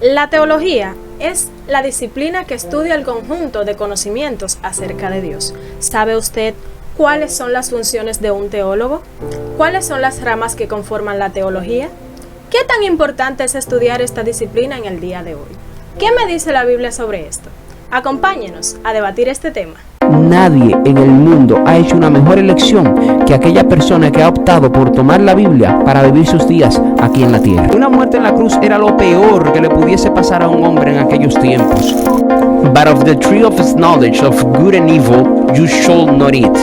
La teología es la disciplina que estudia el conjunto de conocimientos acerca de Dios. ¿Sabe usted cuáles son las funciones de un teólogo? ¿Cuáles son las ramas que conforman la teología? ¿Qué tan importante es estudiar esta disciplina en el día de hoy? ¿Qué me dice la Biblia sobre esto? Acompáñenos a debatir este tema. Nadie en el mundo ha hecho una mejor elección que aquella persona que ha optado por tomar la Biblia para vivir sus días aquí en la tierra. Una muerte en la cruz era lo peor que le pudiese pasar a un hombre en aquellos tiempos. But of the tree of knowledge of good and evil you shall not eat.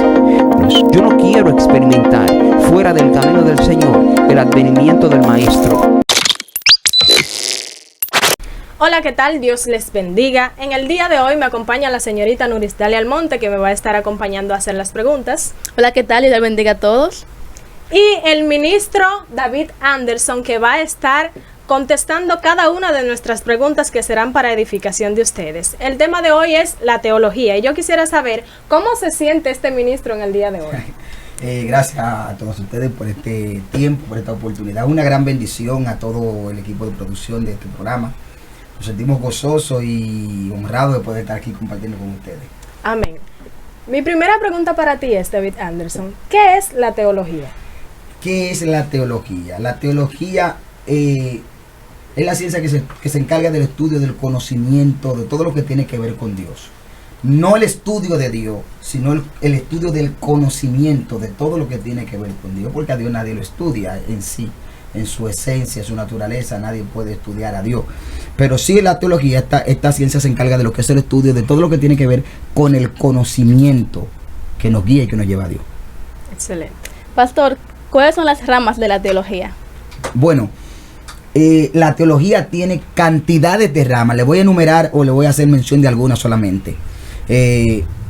Yo no quiero experimentar fuera del camino del Señor el advenimiento del Maestro. Hola, ¿qué tal? Dios les bendiga. En el día de hoy me acompaña la señorita Nurisdalia Almonte, que me va a estar acompañando a hacer las preguntas. Hola, ¿qué tal? Y Dios bendiga a todos. Y el ministro David Anderson, que va a estar contestando cada una de nuestras preguntas que serán para edificación de ustedes. El tema de hoy es la teología y yo quisiera saber cómo se siente este ministro en el día de hoy. Gracias a todos ustedes por este tiempo, por esta oportunidad. Una gran bendición a todo el equipo de producción de este programa. Nos sentimos gozosos y honrados de poder estar aquí compartiendo con ustedes. Amén. Mi primera pregunta para ti es, David Anderson, ¿qué es la teología? ¿Qué es la teología? La teología es la ciencia que se encarga del estudio del conocimiento de todo lo que tiene que ver con Dios. No el estudio de Dios, sino el estudio del conocimiento de todo lo que tiene que ver con Dios, porque a Dios nadie lo estudia en sí. En su esencia, en su naturaleza, nadie puede estudiar a Dios. Pero sí, la teología, esta ciencia se encarga de lo que es el estudio de todo lo que tiene que ver con el conocimiento que nos guía y que nos lleva a Dios. Excelente. Pastor, ¿cuáles son las ramas de la teología? Bueno, la teología tiene cantidades de ramas. Le voy a enumerar o le voy a hacer mención de algunas solamente.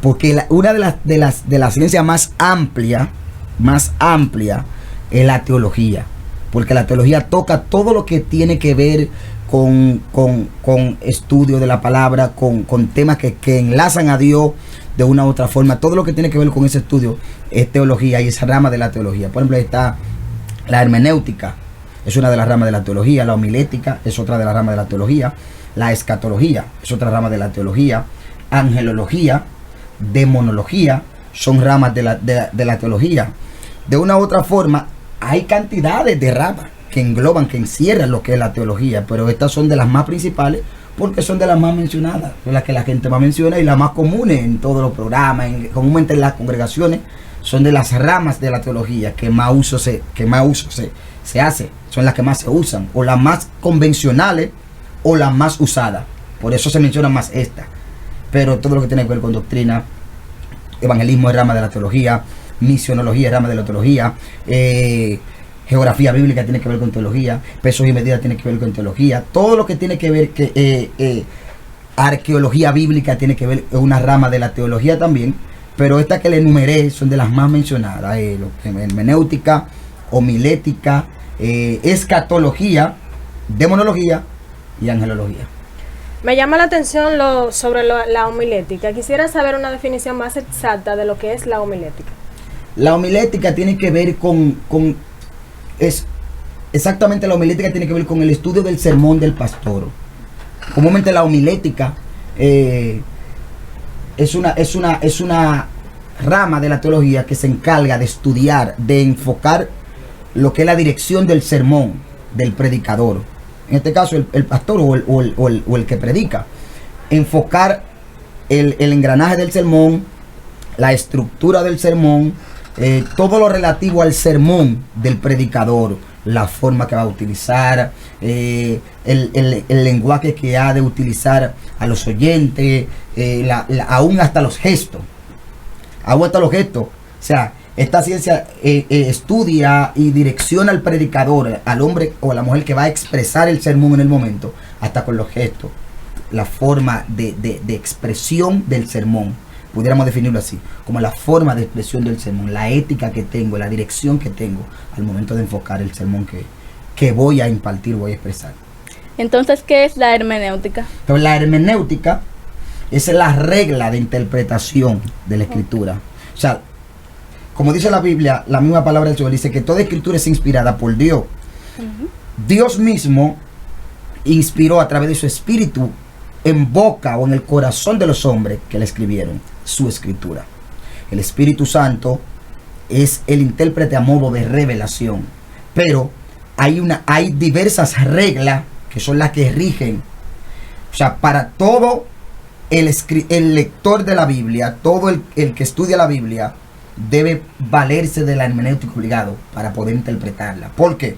Porque una de las ciencias más amplia es la teología. Porque la teología toca todo lo que tiene que ver con estudio de la palabra, con temas que enlazan a Dios de una u otra forma. Todo lo que tiene que ver con ese estudio es teología y esa rama de la teología. Por ejemplo, está la hermenéutica, es una de las ramas de la teología. La homilética es otra de las ramas de la teología. La escatología es otra rama de la teología. Angelología, demonología son ramas de la teología. De una u otra forma, hay cantidades de ramas que engloban, que encierran lo que es la teología, pero estas son de las más principales porque son de las más mencionadas, son las que la gente más menciona y las más comunes en todos los programas, comúnmente en las congregaciones, son de las ramas de la teología que más uso se hace, son las que más se usan, o las más convencionales o las más usadas, por eso se menciona más esta. Pero todo lo que tiene que ver con doctrina, evangelismo es rama de la teología, misionología es rama de la teología, geografía bíblica tiene que ver con teología, pesos y medidas tiene que ver con teología, todo lo que tiene que ver arqueología bíblica tiene que ver, es una rama de la teología también, pero estas que le enumeré son de las más mencionadas, hermenéutica, homilética, escatología, demonología y angelología. Me llama la atención sobre la homilética. Quisiera saber una definición más exacta de lo que es la homilética. La homilética tiene que ver exactamente la homilética tiene que ver con el estudio del sermón del pastor. Comúnmente la homilética es una rama de la teología que se encarga de estudiar, de enfocar lo que es la dirección del sermón del predicador. En este caso el pastor o el que predica. Enfocar el engranaje del sermón, la estructura del sermón, todo lo relativo al sermón del predicador, la forma que va a utilizar, el lenguaje que ha de utilizar a los oyentes, aún hasta los gestos. O sea, esta ciencia estudia y direcciona al predicador, al hombre o a la mujer que va a expresar el sermón en el momento, hasta con los gestos, la forma de expresión del sermón. Pudiéramos definirlo así, como la forma de expresión del sermón, la ética que tengo, la dirección que tengo al momento de enfocar el sermón que voy a impartir, voy a expresar. Entonces, ¿qué es la hermenéutica? Pero la hermenéutica es la regla de interpretación de la escritura. O sea, como dice la Biblia, la misma palabra del Señor dice que toda escritura es inspirada por Dios. Dios mismo inspiró a través de su espíritu en boca o en el corazón de los hombres que le escribieron su escritura. El Espíritu Santo es el intérprete a modo de revelación, pero hay diversas reglas que son las que rigen, o sea, para todo el lector de la Biblia, todo el que estudia la Biblia debe valerse de la hermenéutica obligado para poder interpretarla. ¿Por qué?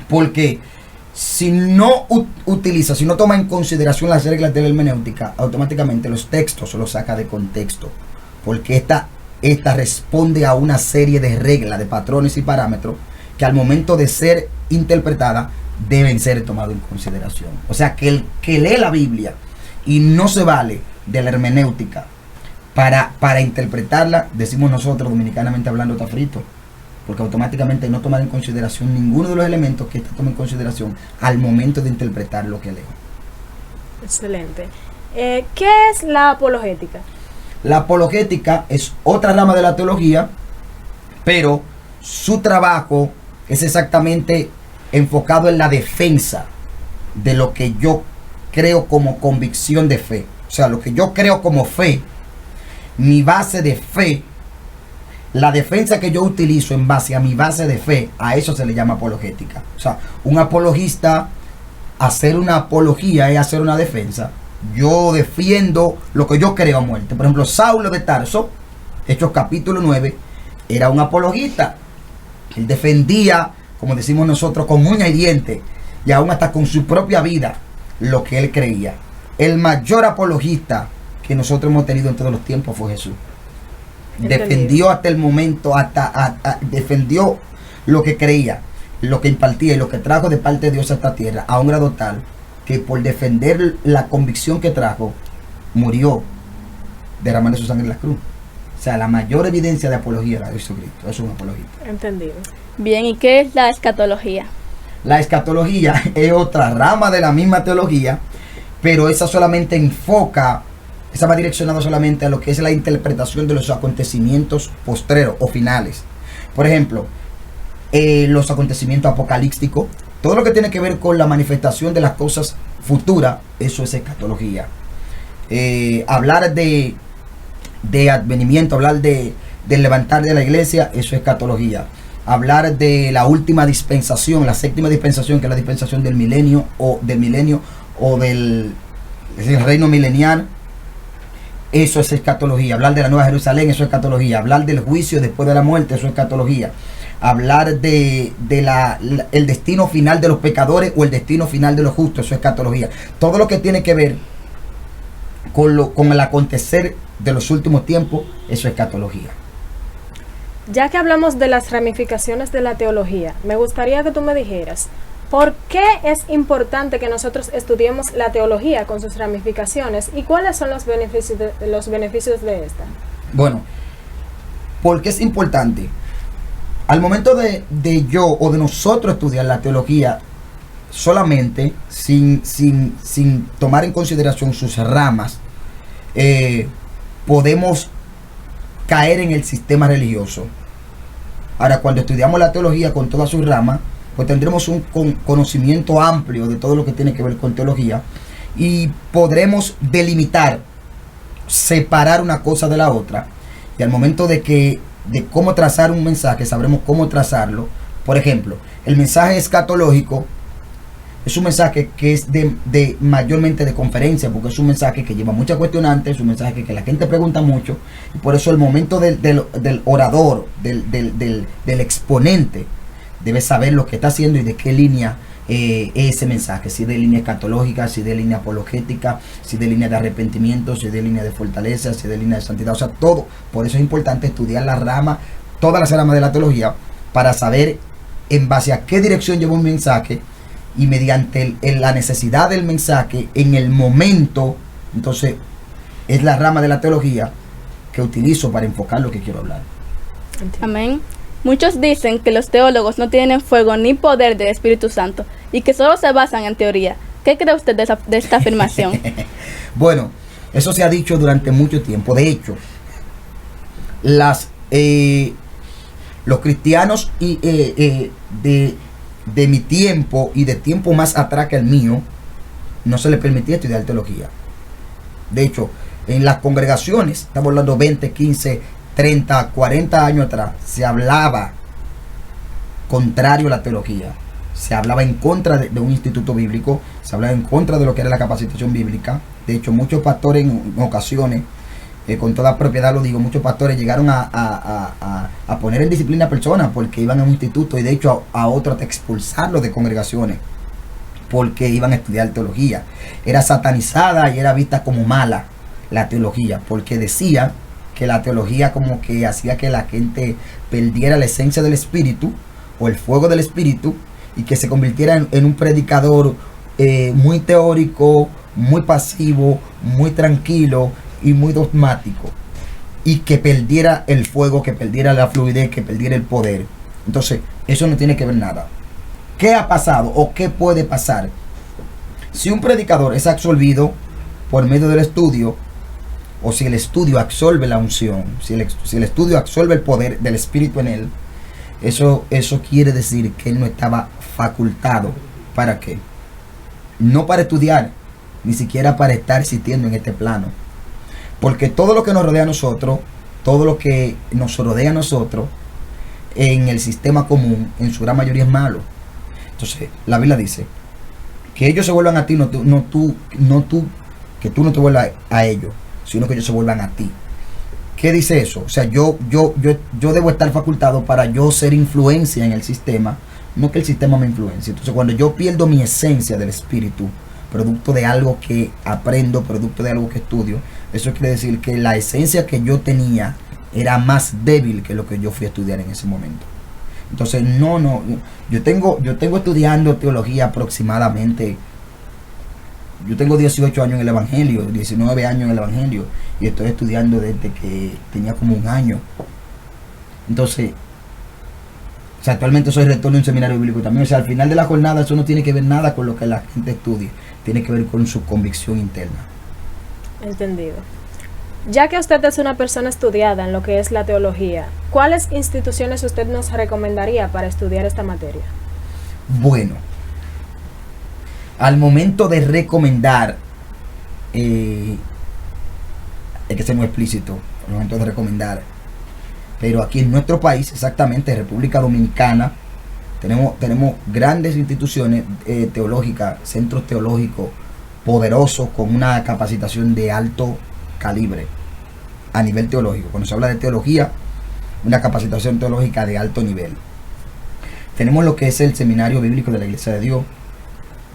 Porque si no utiliza, si no toma en consideración las reglas de la hermenéutica, automáticamente los textos los saca de contexto, porque esta responde a una serie de reglas, de patrones y parámetros que al momento de ser interpretada deben ser tomados en consideración. O sea, que el que lee la Biblia y no se vale de la hermenéutica para interpretarla, decimos nosotros dominicanamente hablando, está frito, porque automáticamente no toma en consideración ninguno de los elementos que ésta toma en consideración al momento de interpretar lo que lee. Excelente. ¿Qué es la apologética? La apologética es otra rama de la teología, pero su trabajo es exactamente enfocado en la defensa de lo que yo creo como convicción de fe. O sea, lo que yo creo como fe, mi base de fe, la defensa que yo utilizo en base a mi base de fe, a eso se le llama apologética. O sea, un apologista, hacer una apología es hacer una defensa. Yo defiendo lo que yo creo a muerte. Por ejemplo, Saulo de Tarso, Hechos capítulo 9, era un apologista. Él defendía, como decimos nosotros, con uña y diente, y aún hasta con su propia vida, lo que él creía. El mayor apologista que nosotros hemos tenido en todos los tiempos fue Jesús. Entendido. Defendió hasta el momento, defendió lo que creía, lo que impartía y lo que trajo de parte de Dios a esta tierra, a un grado tal que por defender la convicción que trajo, murió derramando su sangre en la cruz. O sea, la mayor evidencia de apología era Jesucristo. Eso es un apologista. Entendido. Bien, ¿y qué es la escatología? La escatología es otra rama de la misma teología, pero esa solamente enfoca, esa va direccionada solamente a lo que es la interpretación de los acontecimientos postreros o finales. Por ejemplo, los acontecimientos apocalípticos, todo lo que tiene que ver con la manifestación de las cosas futuras, eso es escatología. Hablar de advenimiento, hablar del levantar de la iglesia, eso es escatología. Hablar de la última dispensación, la séptima dispensación, que es la dispensación del milenio o del reino milenial, eso es escatología. Hablar de la Nueva Jerusalén, eso es escatología. Hablar del juicio después de la muerte, eso es escatología. Hablar de el destino final de los pecadores o el destino final de los justos, eso es escatología. Todo lo que tiene que ver con el acontecer de los últimos tiempos, eso es escatología. Ya que hablamos de las ramificaciones de la teología, me gustaría que tú me dijeras, ¿por qué es importante que nosotros estudiemos la teología con sus ramificaciones y cuáles son los beneficios de esta? Bueno, ¿por qué es importante? Al momento de yo o de nosotros estudiar la teología solamente, sin tomar en consideración sus ramas, podemos caer en el sistema religioso. Ahora, cuando estudiamos la teología con todas sus ramas, pues tendremos un conocimiento amplio de todo lo que tiene que ver con teología y podremos delimitar, separar una cosa de la otra, y al momento de cómo trazar un mensaje, sabremos cómo trazarlo. Por ejemplo, el mensaje escatológico es un mensaje que es de mayormente de conferencia, porque es un mensaje que lleva muchas cuestionantes, es un mensaje que la gente pregunta mucho, y por eso el momento del orador, del exponente, debe saber lo que está haciendo y de qué línea es ese mensaje, si de línea escatológica, si de línea apologética, si de línea de arrepentimiento, si de línea de fortaleza, si de línea de santidad, o sea, todo. Por eso es importante estudiar la rama, todas las ramas de la teología, para saber en base a qué dirección lleva un mensaje, y mediante la necesidad del mensaje en el momento. Entonces es la rama de la teología que utilizo para enfocar lo que quiero hablar. Amén. Muchos dicen que los teólogos no tienen fuego ni poder del Espíritu Santo y que solo se basan en teoría. ¿Qué cree usted de esta afirmación? Bueno, eso se ha dicho durante mucho tiempo. De hecho, los cristianos de mi tiempo y de tiempo más atrás que el mío, no se le permitía estudiar teología. De hecho, en las congregaciones, estamos hablando 20, 15, 30, 40 años atrás, se hablaba contrario a la teología. Se hablaba en contra de un instituto bíblico, se hablaba en contra de lo que era la capacitación bíblica. De hecho, muchos pastores en ocasiones, con toda propiedad lo digo, muchos pastores llegaron a poner en disciplina a personas porque iban a un instituto, y de hecho a otros a expulsarlos de congregaciones porque iban a estudiar teología. Era satanizada y era vista como mala la teología, porque decía que la teología como que hacía que la gente perdiera la esencia del espíritu o el fuego del espíritu, y que se convirtiera en un predicador muy teórico, muy pasivo, muy tranquilo y muy dogmático, y que perdiera el fuego, que perdiera la fluidez, que perdiera el poder. Entonces, eso no tiene que ver nada. ¿Qué ha pasado o qué puede pasar? Si un predicador es absolvido por medio del estudio, o si el estudio absorbe la unción, si el estudio absorbe el poder del Espíritu en él, eso quiere decir que él no estaba facultado. ¿Para qué? No para estudiar, ni siquiera para estar existiendo en este plano. Porque todo lo que nos rodea a nosotros, todo lo que nos rodea a nosotros en el sistema común, en su gran mayoría es malo. Entonces, la Biblia dice que ellos se vuelvan a ti, que tú no te vuelvas a ellos, sino que ellos se vuelvan a ti. ¿Qué dice eso? O sea, yo debo estar facultado para yo ser influencia en el sistema, no que el sistema me influencie. Entonces, cuando yo pierdo mi esencia del espíritu, producto de algo que aprendo, producto de algo que estudio, eso quiere decir que la esencia que yo tenía era más débil que lo que yo fui a estudiar en ese momento. Entonces, yo tengo estudiando teología aproximadamente, yo tengo 18 años en el Evangelio, 19 años en el Evangelio, y estoy estudiando desde que tenía como un año. Entonces, o sea, actualmente soy rector de un seminario bíblico también. O sea, al final de la jornada eso no tiene que ver nada con lo que la gente estudie, tiene que ver con su convicción interna. Entendido. Ya que usted es una persona estudiada en lo que es la teología, ¿cuáles instituciones usted nos recomendaría para estudiar esta materia? Bueno, al momento de recomendar, hay que ser muy explícito, al momento de recomendar, pero aquí en nuestro país, exactamente, República Dominicana, tenemos grandes instituciones teológicas, centros teológicos poderosos con una capacitación de alto calibre a nivel teológico. Cuando se habla de teología, una capacitación teológica de alto nivel. Tenemos lo que es el Seminario Bíblico de la Iglesia de Dios,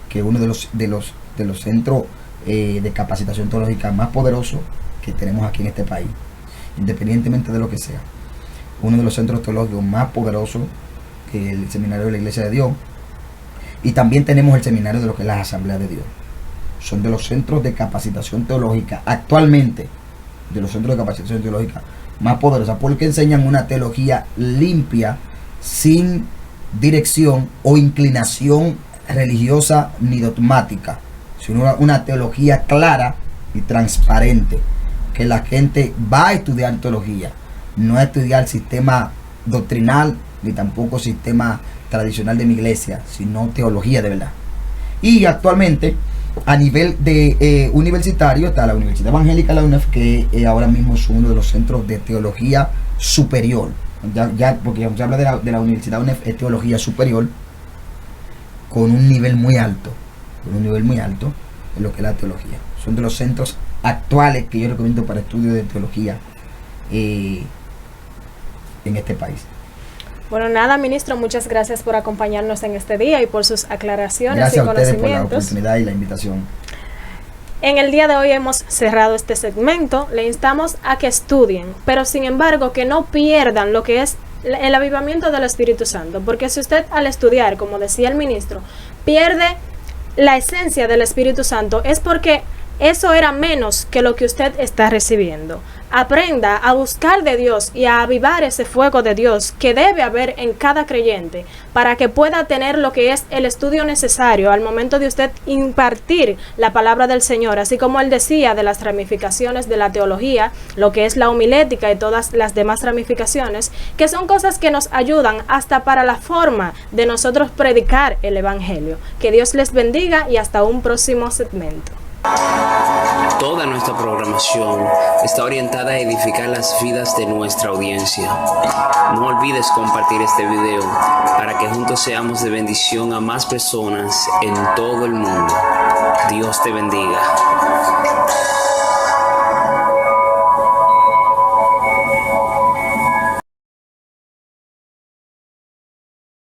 que es uno de los centros de capacitación teológica más poderosos que tenemos aquí en este país, independientemente de lo que sea. Uno de los centros teológicos más poderosos que el Seminario de la Iglesia de Dios. Y también tenemos el Seminario de lo que es la Asamblea de Dios. Son de los centros de capacitación teológica actualmente, de los centros de capacitación teológica más poderosos, porque enseñan una teología limpia, sin dirección o inclinación religiosa ni dogmática, sino una teología clara y transparente, que la gente va a estudiar teología, no a estudiar sistema doctrinal ni tampoco sistema tradicional de mi iglesia, sino teología de verdad. Y actualmente a nivel de universitario está la Universidad Evangélica de la UNEF, que ahora mismo es uno de los centros de teología superior. Porque ya se habla de la Universidad UNEF, es teología superior con un nivel muy alto, en lo que es la teología. Son de los centros actuales que yo recomiendo para estudio de teología en este país. Bueno, nada, ministro, muchas gracias por acompañarnos en este día y por sus aclaraciones Gracias y a ustedes conocimientos. por la oportunidad y la invitación. En el día de hoy hemos cerrado este segmento. Le instamos a que estudien, pero sin embargo que no pierdan lo que es el avivamiento del Espíritu Santo, porque si usted al estudiar, como decía el ministro, pierde la esencia del Espíritu Santo, es porque eso era menos que lo que usted está recibiendo. aprenda a buscar de Dios y a avivar ese fuego de Dios que debe haber en cada creyente para que pueda tener lo que es el estudio necesario al momento de usted impartir la palabra del Señor, así como él decía de las ramificaciones de la teología, lo que es la homilética y todas las demás ramificaciones, que son cosas que nos ayudan hasta para la forma de nosotros predicar el Evangelio. Que Dios les bendiga y hasta un próximo segmento. Toda nuestra programación está orientada a edificar las vidas de nuestra audiencia. No olvides compartir este video para que juntos seamos de bendición a más personas en todo el mundo. Dios te bendiga.